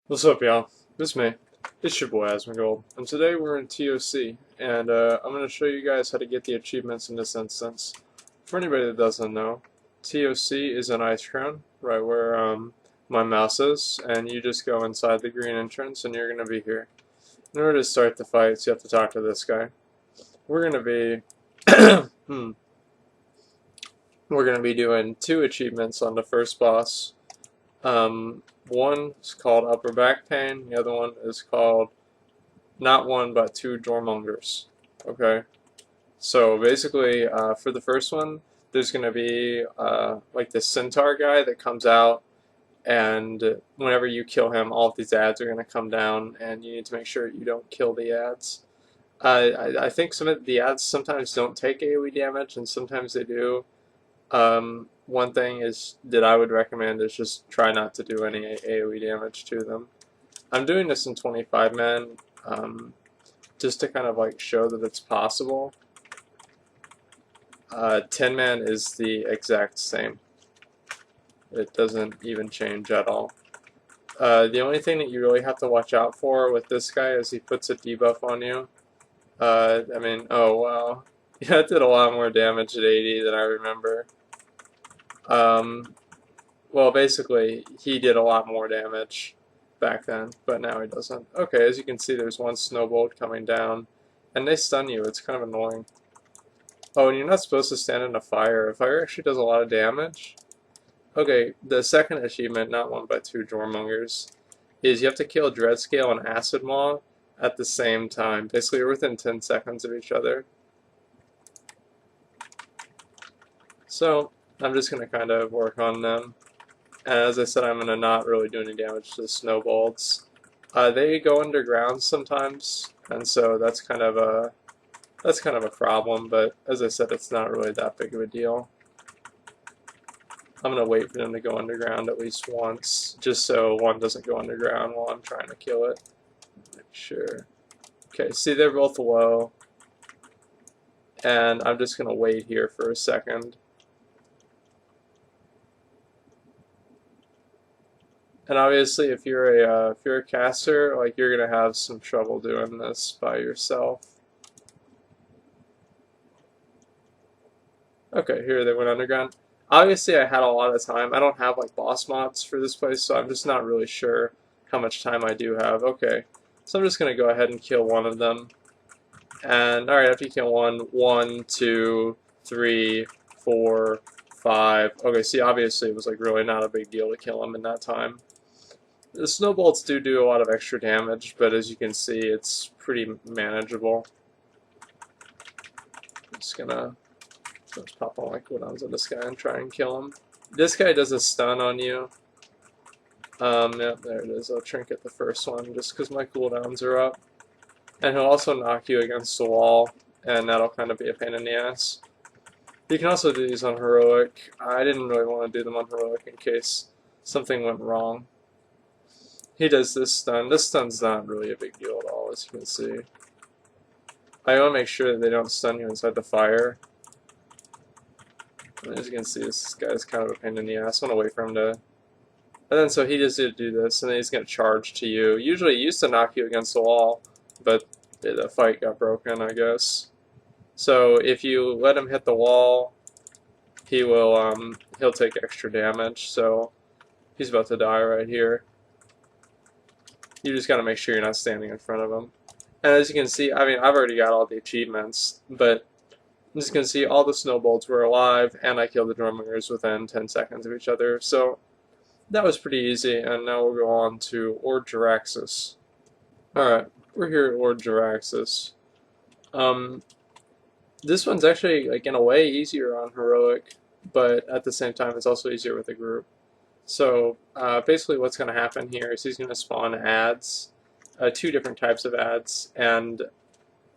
What's up, y'all? It's me. It's your boy Asmongold, and today we're in TOC, and I'm going to show you guys how to get the achievements in this instance. For anybody that doesn't know, TOC is an ice crown, right where my mouse is, and you just go inside the green entrance, and you're going to be here. In order to start the fights, you have to talk to this guy. We're going to be we're going to be doing 2 achievements on the first boss. One is called Upper Back Pain. The other one is called not one but 2 Jormungers. Okay, so basically, for the first one, there's going to be like this centaur guy that comes out, and whenever you kill him, all of these ads are going to come down, and you need to make sure you don't kill the ads. I think some of the ads sometimes don't take AoE damage, and sometimes they do. One thing is that I would recommend is just try not to do any AoE damage to them. I'm doing this in 25 man, just to kind of like show that it's possible. 10 man is the exact same. It doesn't even change at all. The only thing that you really have to watch out for with this guy is he puts a debuff on you. Oh wow. Yeah, it did a lot more damage at 80 than I remember. Well, basically, he did a lot more damage back then, but now he doesn't. Okay, as you can see, there's one snowbolt coming down, and they stun you. It's kind of annoying. Oh, and you're not supposed to stand in a fire. Fire actually does a lot of damage. Okay, the second achievement, not one but 2 Jormungers, is you have to kill Dreadscale and Acid Maw at the same time. Basically, you're within 10 seconds of each other. So, I'm just going to kind of work on them. And as I said, I'm going to not really do any damage to the snowballs. They go underground sometimes, and so that's kind of a problem, but as I said, it's not really that big of a deal. I'm going to wait for them to go underground at least once, just so one doesn't go underground while I'm trying to kill it. Make sure. Okay, see, they're both low, and I'm just going to wait here for a second. And obviously, if you're a caster, like, you're gonna have some trouble doing this by yourself. Okay, here they went underground. Obviously, I had a lot of time. I don't have like boss mods for this place, so I'm just not really sure how much time I do have. Okay, so I'm just gonna go ahead and kill one of them. And alright, after you kill one, 1, 2, 3, 4, 5. Okay, see, obviously it was like really not a big deal to kill him in that time. The snowballs do a lot of extra damage, but as you can see, it's pretty manageable. I'm just gonna pop on my cooldowns on this guy and try and kill him. This guy does a stun on you. Yeah, there it is. I'll trinket the first one just because my cooldowns are up. And he'll also knock you against the wall, and that'll kind of be a pain in the ass. You can also do these on Heroic. I didn't really want to do them on Heroic in case something went wrong. He does this stun. This stun's not really a big deal at all, as you can see. I want to make sure that they don't stun you inside the fire. And as you can see, this guy's kind of a pain in the ass. I want to wait for him to... And then so he just did do this, and then he's going to charge to you. Usually he used to knock you against the wall, but the fight got broken, I guess. So if you let him hit the wall, he'll take extra damage. So he's about to die right here. You just gotta make sure you're not standing in front of him. And as you can see, I mean, I've already got all the achievements, but as you can see, all the snowballs were alive, and I killed the Jormungers within 10 seconds of each other. So that was pretty easy, and now we'll go on to jaraxxus. Alright, we're here at jaraxxus. This one's actually, like, in a way, easier on Heroic, but at the same time, it's also easier with a group. So basically what's going to happen here is he's going to spawn ads, 2 different types of ads, and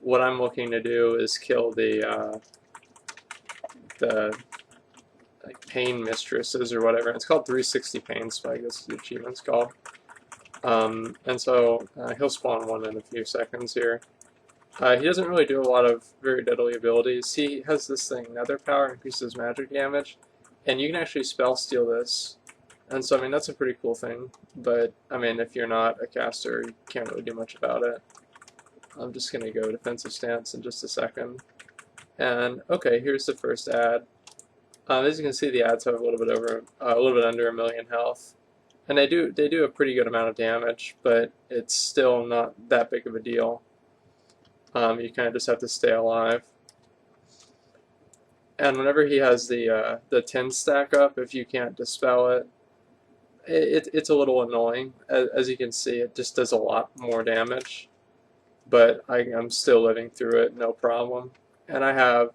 what I'm looking to do is kill the like pain mistresses or whatever. It's called 360 pain spike, that's what the achievement's called. And so he'll spawn one in a few seconds here. He doesn't really do a lot of very deadly abilities. He has this thing, Nether Power, increases magic damage, and you can actually spell steal this. And so, I mean, that's a pretty cool thing. But, I mean, if you're not a caster, you can't really do much about it. I'm just going to go defensive stance in just a second. And, okay, here's the first ad. As you can see, the ads have a little bit under 1 million health. And they do a pretty good amount of damage, but it's still not that big of a deal. You kind of just have to stay alive. And whenever he has the 10 stack up, if you can't dispel it, it's a little annoying. As you can see, it just does a lot more damage. But I'm still living through it, no problem. And I have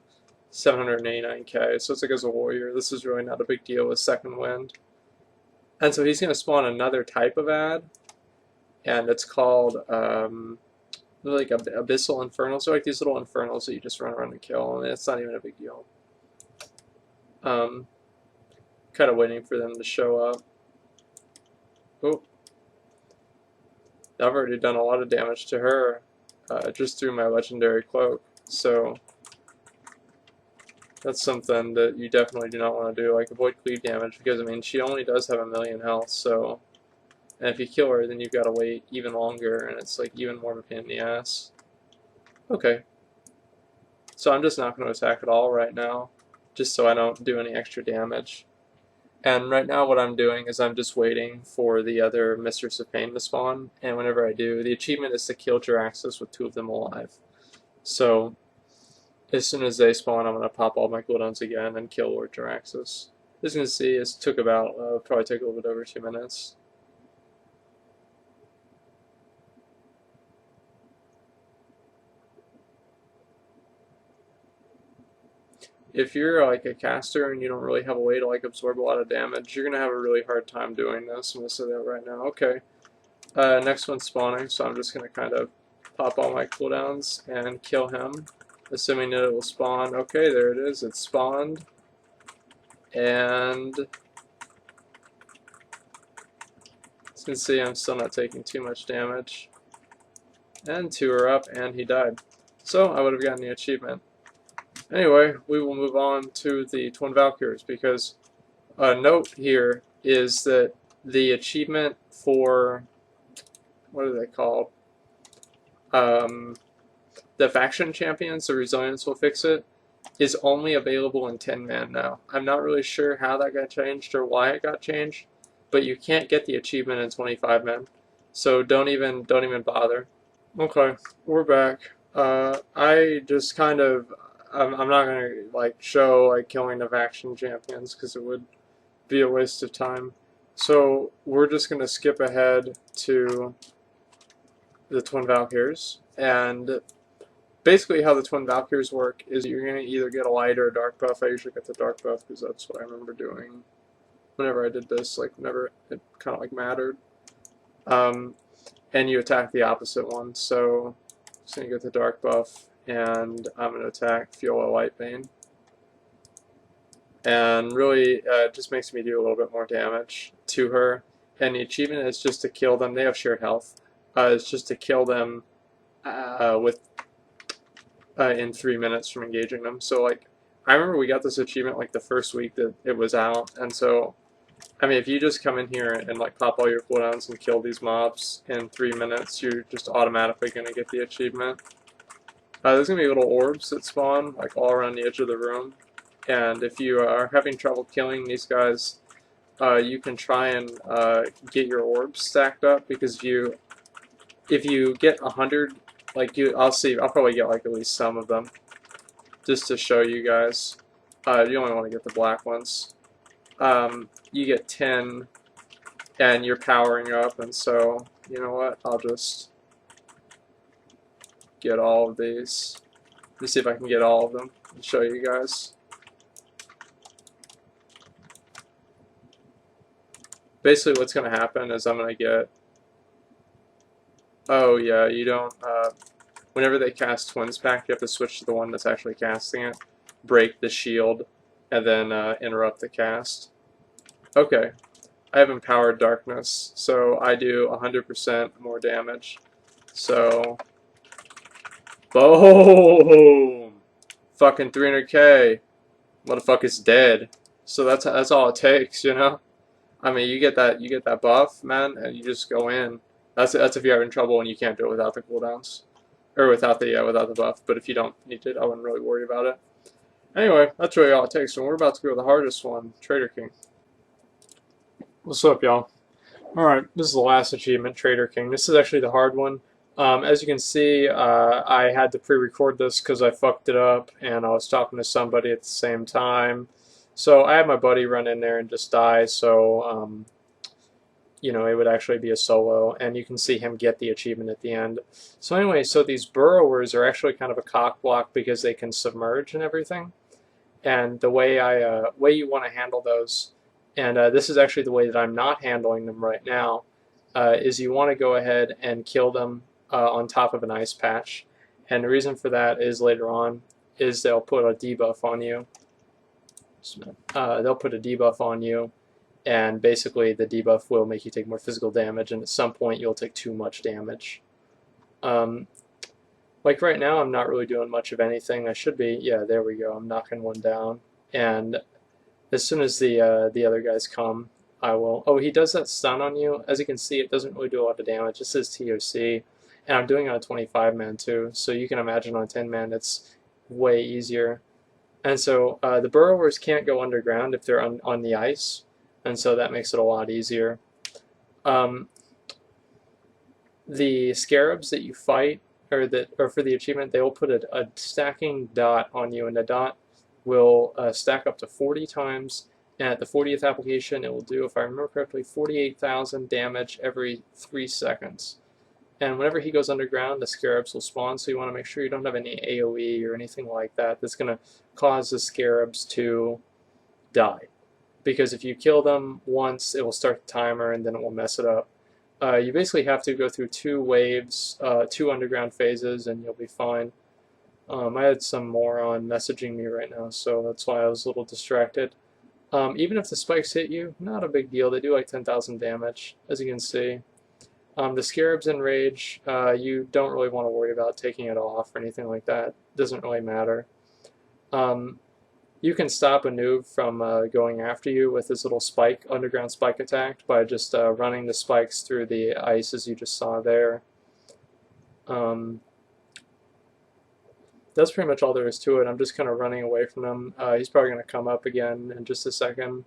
789k, so it's like as a warrior, this is really not a big deal with second wind. And so he's going to spawn another type of ad, and it's called like abyssal infernals. So like these little infernals that you just run around and kill, and it's not even a big deal. Kind of waiting for them to show up. Oh, I've already done a lot of damage to her just through my legendary cloak, so that's something that you definitely do not want to do, like avoid cleave damage, because I mean she only does have 1 million health, so, and if you kill her then you've got to wait even longer, and it's like even more of a pain in the ass. Okay, so I'm just not going to attack at all right now, just so I don't do any extra damage. And right now what I'm doing is I'm just waiting for the other Mistress of Pain to spawn, and whenever I do, the achievement is to kill jaraxxus with 2 of them alive. So as soon as they spawn, I'm going to pop all my cooldowns again and kill Lord jaraxxus. As you can see, it took about, probably took a little bit over 2 minutes. If you're like a caster and you don't really have a way to like absorb a lot of damage, you're going to have a really hard time doing this. I'm going to say that right now. Okay. Next one's spawning, so I'm just going to kind of pop all my cooldowns and kill him, assuming that it will spawn. Okay, there it is. It's spawned. And as you can see, I'm still not taking too much damage. And 2 are up, and he died. So I would have gotten the achievement. Anyway, we will move on to the Twin Valkyries, because a note here is that the achievement for, what are they called? The faction champions, the resilience will fix it, is only available in 10 man now. I'm not really sure how that got changed or why it got changed, but you can't get the achievement in 25 men. So don't even bother. Okay, we're back. I just kind of, I'm not gonna like show like killing the faction champions because it would be a waste of time. So we're just gonna skip ahead to the Twin Valkyries, and basically how the Twin Valkyries work is you're gonna either get a light or a dark buff. I usually get the dark buff because that's what I remember doing whenever I did this, like whenever it kind of like mattered. And you attack the opposite one. So I'm just gonna get the dark buff, and I'm gonna attack Fiola Lightbane. And really, it just makes me do a little bit more damage to her. And the achievement is just to kill them. They have shared health. It's just to kill them in 3 minutes from engaging them. So like, I remember we got this achievement like the first week that it was out, and so I mean, if you just come in here and like pop all your cooldowns and kill these mobs in 3 minutes, you're just automatically gonna get the achievement. There's gonna be little orbs that spawn like all around the edge of the room, and if you are having trouble killing these guys, you can try and get your orbs stacked up, because if you get 100, like I'll probably get like at least some of them, just to show you guys. You only want to get the black ones. You get 10, and you're powering up, and so, you know what, I'll just get all of these. Let me see if I can get all of them and show you guys. Basically what's going to happen is I'm going to get, oh yeah, you don't, whenever they cast Twins Pact, you have to switch to the one that's actually casting it, break the shield, and then interrupt the cast. Okay, I have Empowered Darkness, so I do 100% more damage. So, boom! Fucking 300k. Motherfucker's dead. So that's all it takes, you know? I mean, you get that buff, man, and you just go in. That's if you're having trouble and you can't do it without the cooldowns, or without the buff. But if you don't need it, I wouldn't really worry about it. Anyway, that's really all it takes. So we're about to go to the hardest one, Traitor King. What's up, y'all? Alright, this is the last achievement, Traitor King. This is actually the hard one. As you can see, I had to pre-record this because I fucked it up and I was talking to somebody at the same time. So I had my buddy run in there and just die, so you know, it would actually be a solo, and you can see him get the achievement at the end. So anyway, so these burrowers are actually kind of a cock block because they can submerge and everything. And the way way you want to handle those, and this is actually the way that I'm not handling them right now, is you want to go ahead and kill them on top of an ice patch. And the reason for that is later on is they'll put a debuff on you. They'll put a debuff on you, and basically the debuff will make you take more physical damage, and at some point you'll take too much damage. Like right now, I'm not really doing much of anything. I should be. Yeah, there we go. I'm knocking one down, and as soon as the other guys come, I will. Oh, he does that stun on you. As you can see, it doesn't really do a lot of damage. It says TOC, and I'm doing it on a 25-man too. So you can imagine on 10-man, it's way easier. And so the burrowers can't go underground if they're on the ice, and so that makes it a lot easier. The scarabs that you fight, or for the achievement, they will put a stacking dot on you, and the dot will stack up to 40 times, and at the 40th application it will do, if I remember correctly, 48,000 damage every 3 seconds. And whenever he goes underground, the scarabs will spawn, so you want to make sure you don't have any AoE or anything like that that's going to cause the scarabs to die. Because if you kill them once, it will start the timer and then it will mess it up. You basically have to go through 2 waves, 2 underground phases, and you'll be fine. I had some moron messaging me right now, so that's why I was a little distracted. Even if the spikes hit you, not a big deal. They do like 10,000 damage, as you can see. The scarabs in rage, you don't really want to worry about taking it off or anything like that. It doesn't really matter. You can stop a noob from going after you with his little underground spike attack by just running the spikes through the ice as you just saw there. That's pretty much all there is to it. I'm just kind of running away from him. He's probably going to come up again in just a second.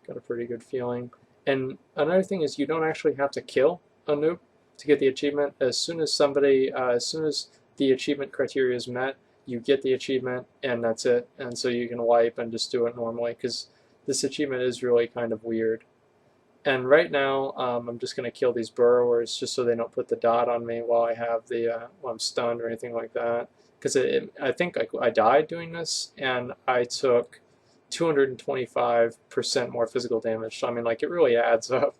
Got a pretty good feeling. And another thing is you don't actually have to kill a noob to get the achievement. As soon as the achievement criteria is met, you get the achievement, and that's it. And so you can wipe and just do it normally, because this achievement is really kind of weird. And right now, I'm just going to kill these burrowers just so they don't put the dot on me while I have while I'm stunned or anything like that. Because I think I died doing this, and I took 225% more physical damage. So I mean, like, it really adds up,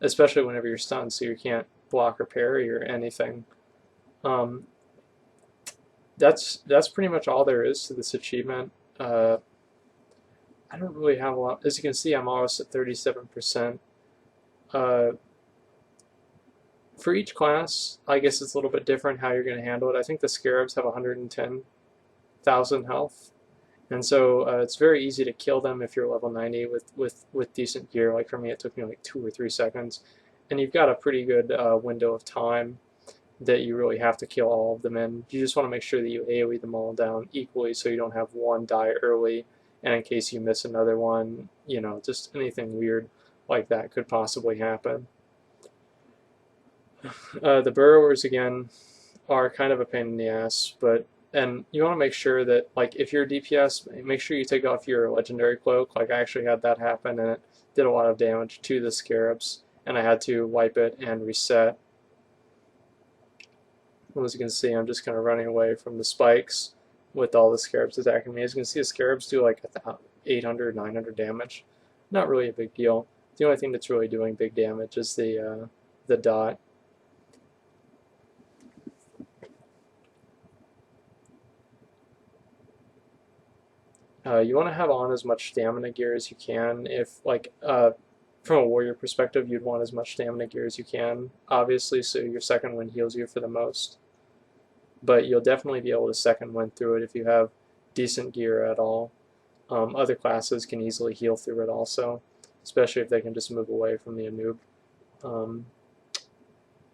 especially whenever you're stunned, so you can't block or parry or anything. That's pretty much all there is to this achievement. I don't really have a lot. As you can see, I'm almost at 37%. For each class, I guess it's a little bit different how you're going to handle it. I think the scarabs have 110,000 health, and so it's very easy to kill them if you're level 90 with decent gear. Like for me, it took me like 2 or 3 seconds, and you've got a pretty good window of time that you really have to kill all of them in. You just want to make sure that you AoE them all down equally so you don't have one die early, and in case you miss another one, you know, just anything weird like that could possibly happen. The burrowers, again, are kind of a pain in the ass, and you want to make sure that, like, if you're DPS, make sure you take off your legendary cloak. Like, I actually had that happen, and it did a lot of damage to the scarabs, and I had to wipe it and reset. As you can see, I'm just kind of running away from the spikes with all the scarabs attacking me. As you can see, the scarabs do like 800, 900 damage. Not really a big deal. The only thing that's really doing big damage is the dot. You want to have on as much stamina gear as you can. If, like, from a warrior perspective, you'd want as much stamina gear as you can, obviously, so your second wind heals you for the most. But you'll definitely be able to second wind through it if you have decent gear at all. Other classes can easily heal through it also. especially if they can just move away from the noob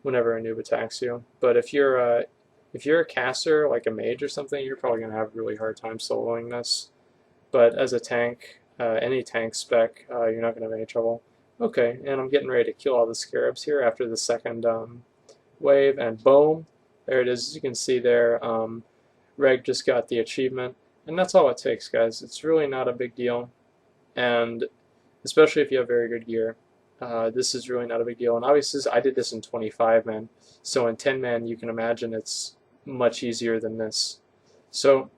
whenever a noob attacks you. But if you're a caster, like a mage or something, you're probably going to have a really hard time soloing this. But as a tank, any tank spec, you're not going to have any trouble. Okay, and I'm getting ready to kill all the scarabs here after the second wave, and boom, there it is. As you can see there, Reg just got the achievement, and that's all it takes, guys. It's really not a big deal, and especially if you have very good gear. This is really not a big deal, and obviously I did this in 25 man, so in 10 man you can imagine it's much easier than this. So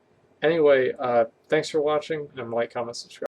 anyway, thanks for watching, and like, comment, subscribe.